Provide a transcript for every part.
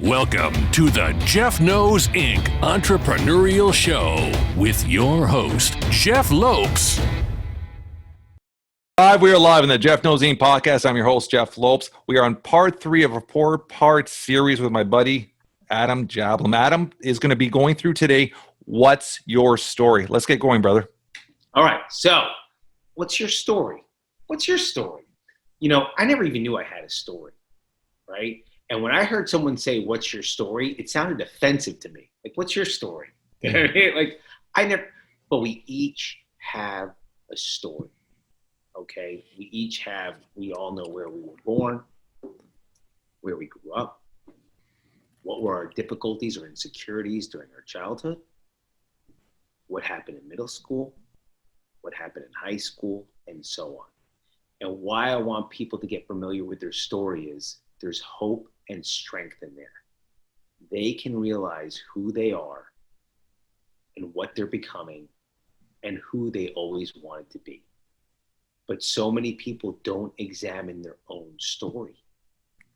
Welcome to the Jeff Knows Inc. Entrepreneurial Show with your host, Jeff Lopes. We are live in the Jeff Knows Inc. podcast. I'm your host, Jeff Lopes. We are on part 3 of a 4-part series with my buddy, Adam Jablin. Adam is going to be going through today, what's your story? Let's get going, brother. All right. So what's your story? What's your story? You know, I never even knew I had a story, right? And when I heard someone say, what's your story? It sounded offensive to me. Like, what's your story? Like, but we each have a story, okay? We all know where we were born, where we grew up, what were our difficulties or insecurities during our childhood, what happened in middle school, what happened in high school, and so on. And why I want people to get familiar with their story is there's hope and strength in there. They can realize who they are and what they're becoming and who they always wanted to be. But so many people don't examine their own story.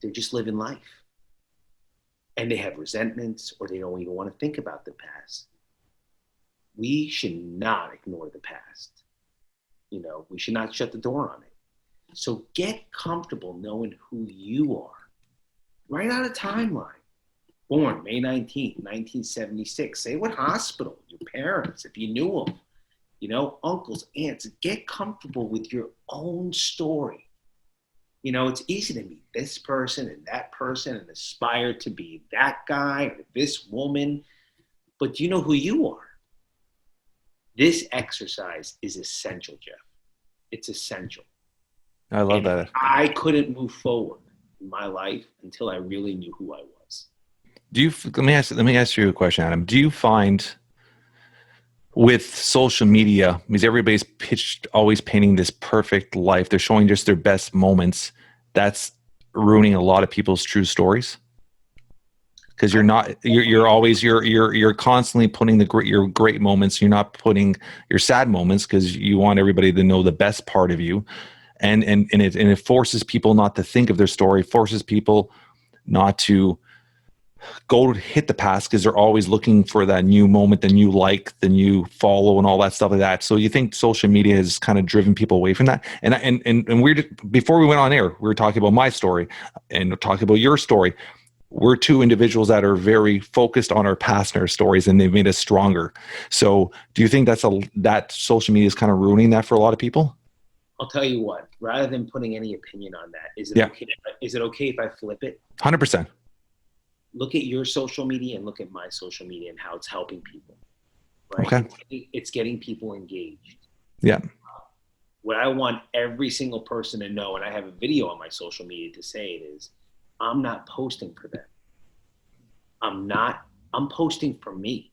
They're just living life. And they have resentments, or they don't even want to think about the past. We should not ignore the past. You know, we should not shut the door on it. So get comfortable knowing who you are. Write out a timeline. Born May 19th, 1976. Say what hospital, your parents, if you knew them, you know, uncles, aunts. Get comfortable with your own story. You know, it's easy to meet this person and that person and aspire to be that guy or this woman. But do you know who you are? This exercise is essential, Jeff. It's essential. I love that. I couldn't move forward in my life until I really knew who I was. Let me ask you a question, Adam. Do you find with social media, because everybody's always painting this perfect life, they're showing just their best moments, that's ruining a lot of people's true stories? Because you're constantly putting your great moments. You're not putting your sad moments because you want everybody to know the best part of you. And it forces people not to think of their story, forces people not to go hit the past because they're always looking for that new moment, the new like, the new follow, and all that stuff like that. So you think social media has kind of driven people away from that? And before we went on air, we were talking about my story and talking about your story. We're two individuals that are very focused on our past and our stories, and they've made us stronger. So do you think that social media is kind of ruining that for a lot of people? I'll tell you what, rather than putting any opinion on that, is it okay if I flip it? 100%. Look at your social media and look at my social media and how it's helping people. Right? Okay. It's getting people engaged. Yeah. What I want every single person to know, and I have a video on my social media to say it, is I'm not posting for them. I'm posting for me.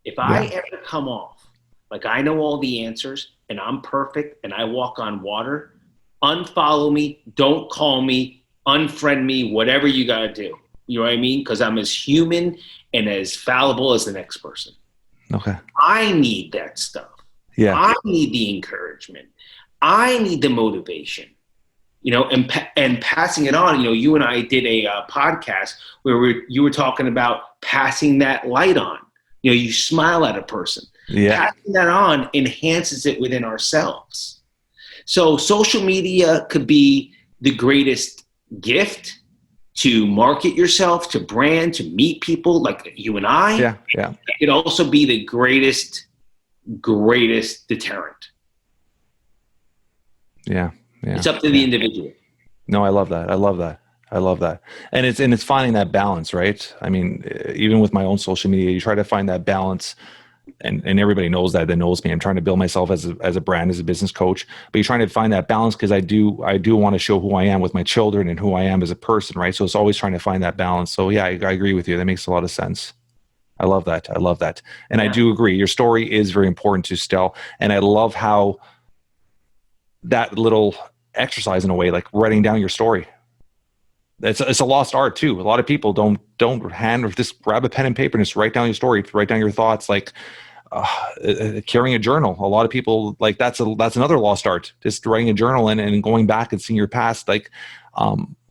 If I ever come off like I know all the answers and I'm perfect and I walk on water, unfollow me, don't call me, unfriend me, whatever you got to do. You know what I mean? Because I'm as human and as fallible as the next person. Okay. I need that stuff. Yeah. I need the encouragement. I need the motivation. You know, and passing it on. You know, you and I did a podcast where you were talking about passing that light on. You know, you smile at a person. Yeah. Passing that on enhances it within ourselves. So social media could be the greatest gift to market yourself, to brand, to meet people like you and I. Yeah. Yeah. It could also be the greatest deterrent. Yeah. Yeah. It's up to the individual. No, I love that. And it's finding that balance, right? I mean, even with my own social media, you try to find that balance, and everybody knows that knows me. I'm trying to build myself as a brand, as a business coach, but you're trying to find that balance because I do want to show who I am with my children and who I am as a person, right? So it's always trying to find that balance. So yeah, I agree with you. That makes a lot of sense. I love that. And I do agree. Your story is very important to tell. And I love how that little exercise, in a way, like writing down your story, it's a lost art too. A lot of people don't hand or just grab a pen and paper and just write down your story, write down your thoughts, like carrying a journal. A lot of people, like, that's another lost art, just writing a journal and going back and seeing your past. Like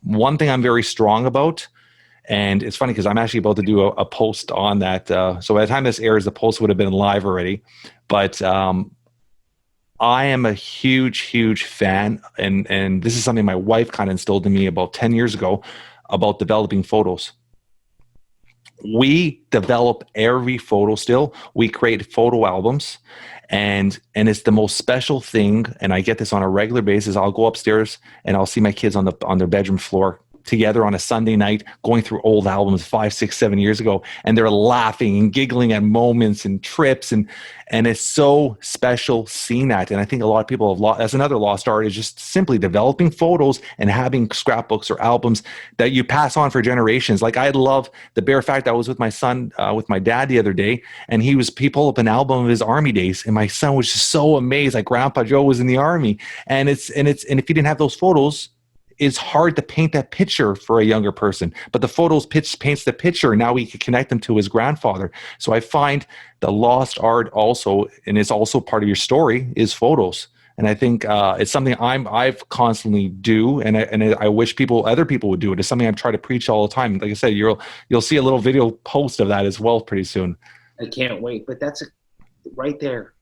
one thing I'm very strong about, And it's funny because I'm actually about to do a post on that. So by the time this airs, the post would have been live already. But I am a huge fan, and this is something my wife kind of instilled in me about 10 years ago about developing photos. We develop every photo still. We create photo albums, and it's the most special thing. And I get this on a regular basis. I'll go upstairs and I'll see my kids on their bedroom floor together on a Sunday night, going through old albums 5, 6, 7 years ago, and they're laughing and giggling at moments and trips, and it's so special seeing that. And I think a lot of people have lost. That's another lost art, is just simply developing photos and having scrapbooks or albums that you pass on for generations. Like, I love the bare fact that I was with my son, with my dad the other day, and he pulled up an album of his army days, and my son was just so amazed, like Grandpa Joe was in the army. And if you didn't have those photos, it's hard to paint that picture for a younger person, but the photos paints the picture, and now we can connect them to his grandfather. So I find the lost art also, and it's also part of your story, is photos. And I think it's something I've constantly do, and I wish other people would do it. It's something I try to preach all the time. Like I said, you'll see a little video post of that as well pretty soon. I can't wait. But that's right there.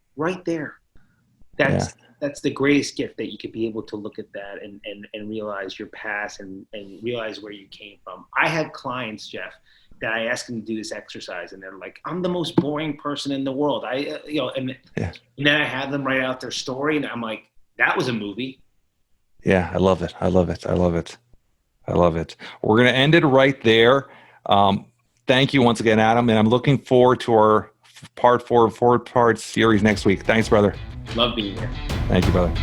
That's the greatest gift, that you could be able to look at that and realize your past and realize where you came from. I have clients, Jeff, that I ask them to do this exercise, and they're like, "I'm the most boring person in the world." And then I have them write out their story, and I'm like, "That was a movie." Yeah, I love it. We're going to end it right there. Thank you once again, Adam, and I'm looking forward to our part 4 4-part series next week. Thanks, brother. Love being here. Thank you, brother.